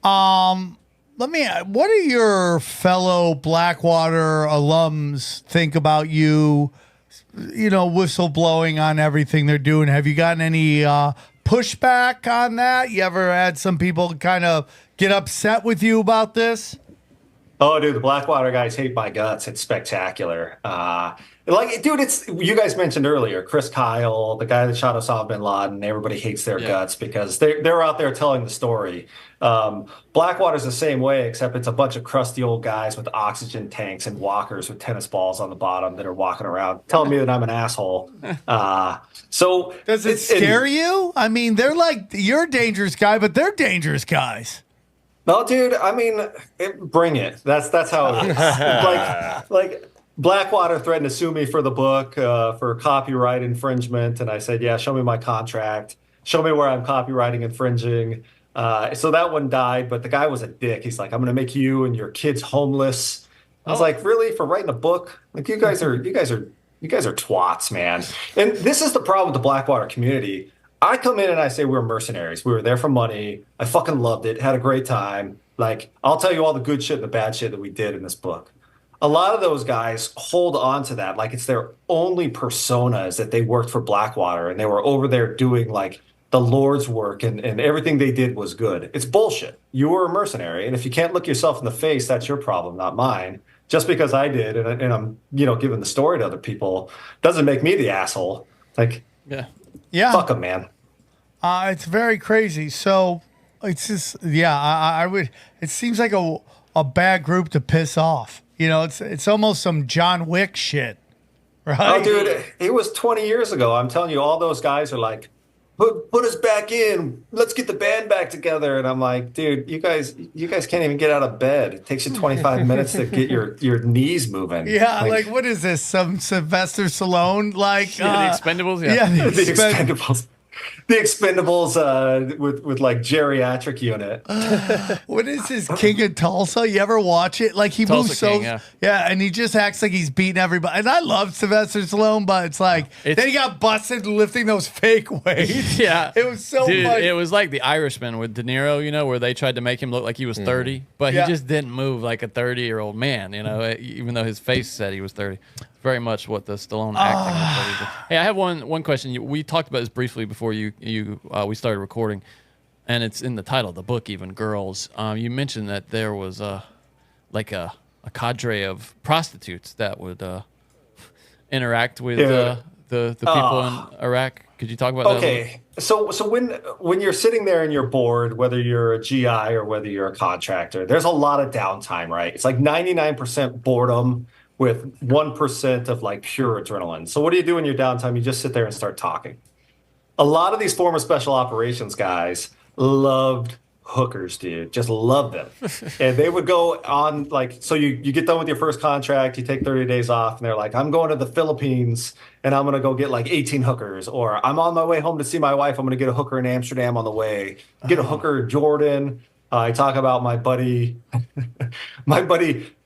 What do your fellow Blackwater alums think about you, whistleblowing on everything they're doing? Have you gotten any pushback on that? You ever had some people kind of get upset with you about this? Oh, dude, the Blackwater guys hate my guts. It's spectacular. Dude, it's you guys mentioned earlier, Chris Kyle, the guy that shot Osama bin Laden. Everybody hates their guts because they're out there telling the story. Blackwater's the same way, except it's a bunch of crusty old guys with oxygen tanks and walkers with tennis balls on the bottom that are walking around telling me that I'm an asshole. So does it scare you? I mean, they're like, you're a dangerous guy, but they're dangerous guys. No, dude. I mean, bring it. That's how it is. like Blackwater threatened to sue me for the book for copyright infringement, and I said, "Yeah, show me my contract. Show me where I'm copyrighting infringing." So that one died, but the guy was a dick. He's like, "I'm going to make you and your kids homeless." I was like, "Really? For writing a book? Like you guys are twats, man." And this is the problem with the Blackwater community. I come in and I say we're mercenaries. We were there for money. I fucking loved it. Had a great time. Like, I'll tell you all the good shit and the bad shit that we did in this book. A lot of those guys hold on to that like it's their only persona is that they worked for Blackwater and they were over there doing like the Lord's work and everything they did was good. It's bullshit. You were a mercenary. And if you can't look yourself in the face, that's your problem, not mine. Just because I did and I'm, giving the story to other people doesn't make me the asshole. Like, yeah. Fuck them, man. It's very crazy. So it's just, I would, it seems like a bad group to piss off. It's almost some John Wick shit, right? Oh, dude, it was 20 years ago. I'm telling you, all those guys are like, put us back in. Let's get the band back together. And I'm like, dude, you guys can't even get out of bed. It takes you 25 minutes to get your knees moving. Yeah, like what is this? Some Sylvester Stallone? Like the Expendables? Yeah, the Expendables. The Expendables with like geriatric unit. What is this, King of Tulsa? You ever watch it? Like he Tulsa moves so King, and he just acts like he's beating everybody. And I love Sylvester Stallone, but it's like then he got busted lifting those fake weights. Yeah, it was so Dude, funny. it was like The Irishman with De Niro, where they tried to make him look like he was 30, but he just didn't move like a 30-year-old man, even though his face said he was 30. Very much what the Stallone acting was. Hey, I have one question. We talked about this briefly before we started recording, and it's in the title of the book, even Girls. You mentioned that there was a cadre of prostitutes that would interact with the people in Iraq. Could you talk about that? Okay, so when you're sitting there and you're bored, whether you're a GI or whether you're a contractor, there's a lot of downtime, right? It's like 99% boredom with 1% of like pure adrenaline. So what do you do in your downtime? You just sit there and start talking. A lot of these former special operations guys loved hookers, dude. Just loved them. And they would go on so you get done with your first contract, you take 30 days off, and they're like, I'm going to the Philippines and I'm going to go get like 18 hookers. Or I'm on my way home to see my wife. I'm going to get a hooker in Amsterdam on the way. Get a hooker in Jordan. I talk about my buddy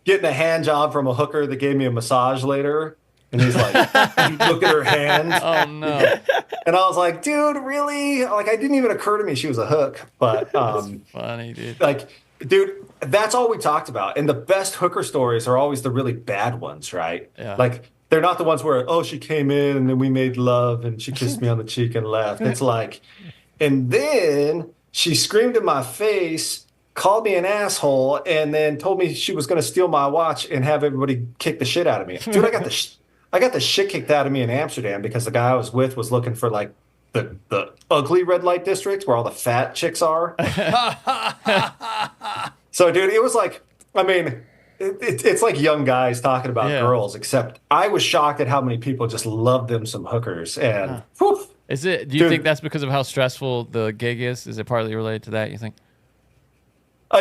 getting a hand job from a hooker that gave me a massage later. And he's like, look at her hand. Oh, no. And I was like, dude, really? Like, it didn't even occur to me she was a hook. But, that's funny, dude. Like, dude, that's all we talked about. And the best hooker stories are always the really bad ones, right? Yeah. Like, they're not the ones where, she came in and then we made love and she kissed me on the cheek and left. It's like, and then she screamed in my face, called me an asshole, and then told me she was going to steal my watch and have everybody kick the shit out of me. Dude, I got the shit kicked out of me in Amsterdam because the guy I was with was looking for like the ugly red light district where all the fat chicks are. So, dude, it was like, I mean, it's like young guys talking about girls, except I was shocked at how many people just love them some hookers. And whew, do you think that's because of how stressful the gig is? Is it partly related to that, you think?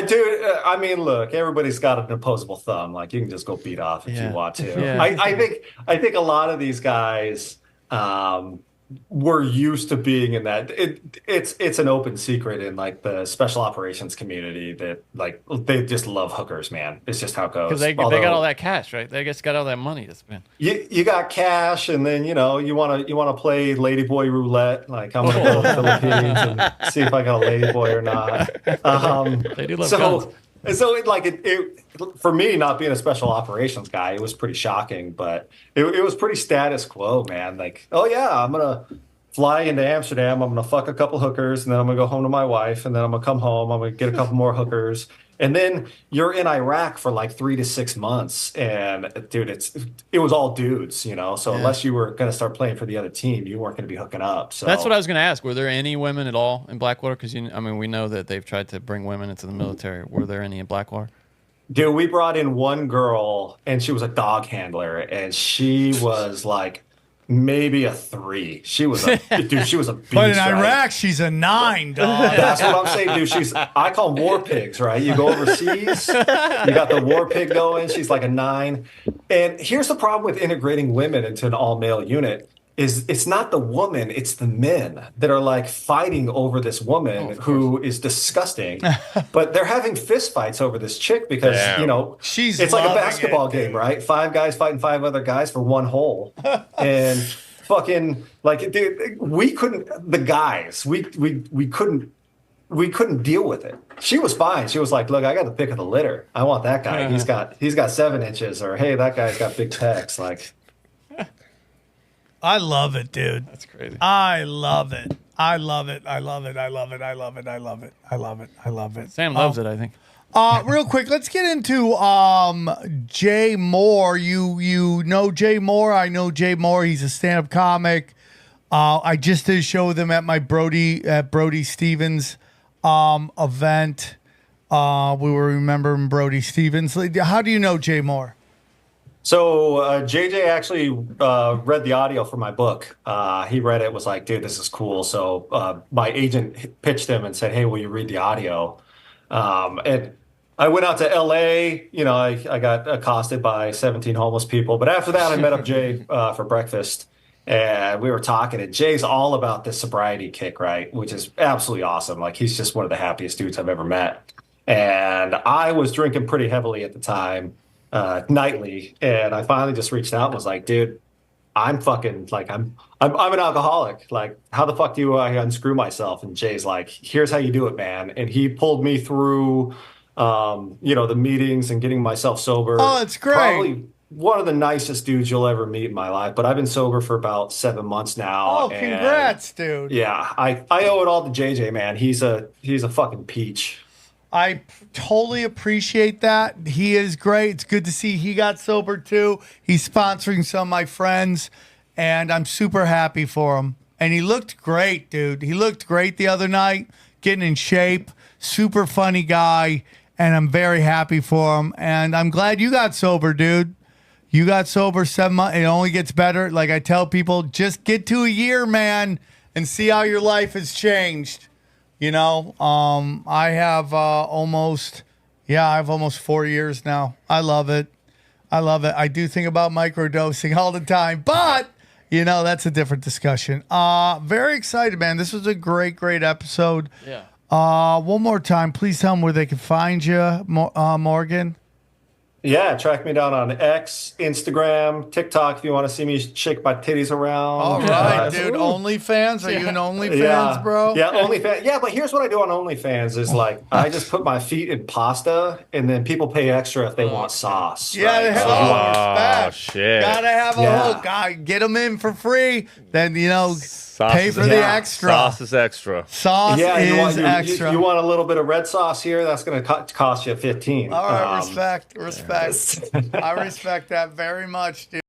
Dude, I mean, look, everybody's got an opposable thumb. Like, you can just go beat off if you want to. Yeah. I think a lot of these guys, we're used to being in that. It's an open secret in like the special operations community that like they just love hookers, man. It's just how it Because goes. they got all that cash, right? They just got all that money to spend. You got cash, and then you wanna play ladyboy roulette. Like I'm gonna go to the Philippines and see if I got a ladyboy or not. They do love guns. So it for me, not being a special operations guy, it was pretty shocking, but it was pretty status quo, man. Like, oh yeah, I'm gonna fly into Amsterdam, I'm gonna fuck a couple hookers, and then I'm gonna go home to my wife, and then I'm gonna come home, I'm gonna get a couple more hookers. And then you're in Iraq for like 3 to 6 months, and dude, it was all dudes, you know. So unless you were gonna start playing for the other team, you weren't gonna be hooking up. So That's what I was going to ask. Were there any women at all in Blackwater? Because I mean, we know that they've tried to bring women into the military. Were there any in Blackwater? dude, we brought in one girl, and she was a dog handler, and she was like maybe a 3. She was a dude. She was a beast. But in right? Iraq, she's a 9, dog. That's what I'm saying, dude. I call them war pigs, right? You go overseas, you got the war pig going. She's like a 9. And here's the problem with integrating women into an all male unit is it's not the woman, it's the men that are like fighting over this woman who is disgusting. But they're having fist fights over this chick because, it's like a basketball game, right? 5 guys fighting 5 other guys for 1 hole. And fucking like, dude, we couldn't, the guys, we couldn't deal with it. She was fine. She was like, "Look, I got the pick of the litter. I want that guy. He's got 7 inches," or "Hey, that guy's got big pecs." Like, I love it, dude. That's crazy. I love it. I love it. I love it. I love it. I love it. I love it. I love it. I love it. Sam loves it, I think. Real quick, let's get into Jay Moore. You know Jay Moore. I know Jay Moore. He's a stand-up comic. I just did a show with him at my Brody Stevens event. We were remembering Brody Stevens. How do you know Jay Moore? so JJ actually read the audio for my book. He read it, was like, "Dude, this is cool." So my agent pitched him and said, "Hey, will you read the audio?" And I went out to LA. I got accosted by 17 homeless people. But after that, I met up Jay for breakfast. And we were talking, and Jay's all about this sobriety kick, right? Which is absolutely awesome. Like, he's just one of the happiest dudes I've ever met. And I was drinking pretty heavily at the time, nightly. And I finally just reached out and was like, "Dude, I'm fucking like I'm an alcoholic. Like, how the fuck do I unscrew myself?" And Jay's like, "Here's how you do it, man." And he pulled me through, the meetings and getting myself sober. Oh, it's great. Probably one of the nicest dudes you'll ever meet in my life. But I've been sober for about 7 months now. Oh, congrats, dude. Yeah, I owe it all to JJ, man. He's a fucking peach. I totally appreciate that. He is great. It's good to see he got sober too. He's sponsoring some of my friends, and I'm super happy for him. And he looked great, dude. He looked great the other night, getting in shape. Super funny guy, and I'm very happy for him. And I'm glad you got sober, dude. You got sober 7 months. It only gets better. Like I tell people, just get to a year, man, and see how your life has changed. I have almost 4 years now. I love it. I do think about microdosing all the time, but that's a different discussion. Very excited, man. This was a great episode. Yeah. One more time, please tell them where they can find you, Morgan. Yeah, track me down on X, Instagram, TikTok if you want to see me shake my titties around. All right, dude. OnlyFans? Are you an OnlyFans, bro? Yeah, OnlyFans. Yeah, but here's what I do on OnlyFans is like I just put my feet in pasta, and then people pay extra if they want sauce. Yeah, right? respect. Shit. Gotta have a hook. Get them in for free. Then Sauce pay for the extra. Sauce is extra. Sauce is extra. You want a little bit of red sauce here? That's going to cost you 15. All right, respect. I respect that very much, dude.